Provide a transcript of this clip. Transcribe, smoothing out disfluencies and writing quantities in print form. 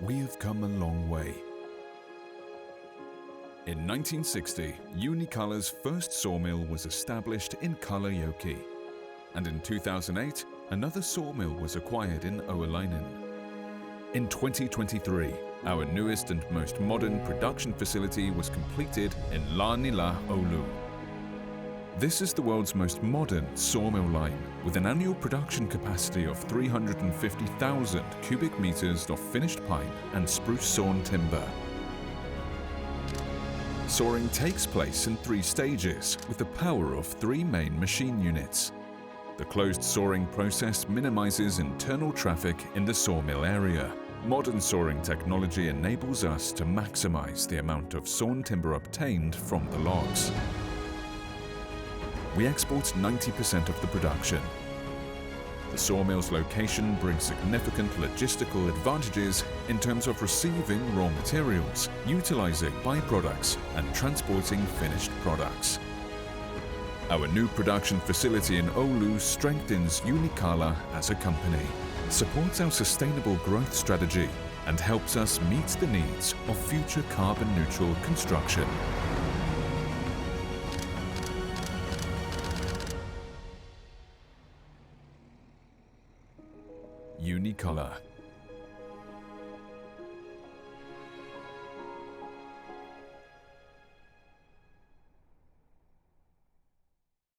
we have come a long way. In 1960, Junnikkala's first sawmill was established in Kalajoki, and in 2008, another sawmill was acquired in Oulainen. In 2023, our newest and most modern production facility was completed in Junnikkala Oulu. This is the world's most modern sawmill line, with an annual production capacity of 350,000 cubic meters of finished pine and spruce sawn timber. Sawing takes place in 3 stages, with the power of 3 main machine units. The closed sawing process minimizes internal traffic in the sawmill area. Modern sawing technology enables us to maximize the amount of sawn timber obtained from the logs. We export 90% of the production. The sawmill's location brings significant logistical advantages in terms of receiving raw materials, utilizing byproducts, and transporting finished products. Our new production facility in Oulu strengthens Junnikkala as a company, supports our sustainable growth strategy, and helps us meet the needs of future carbon-neutral construction. Junnikkala.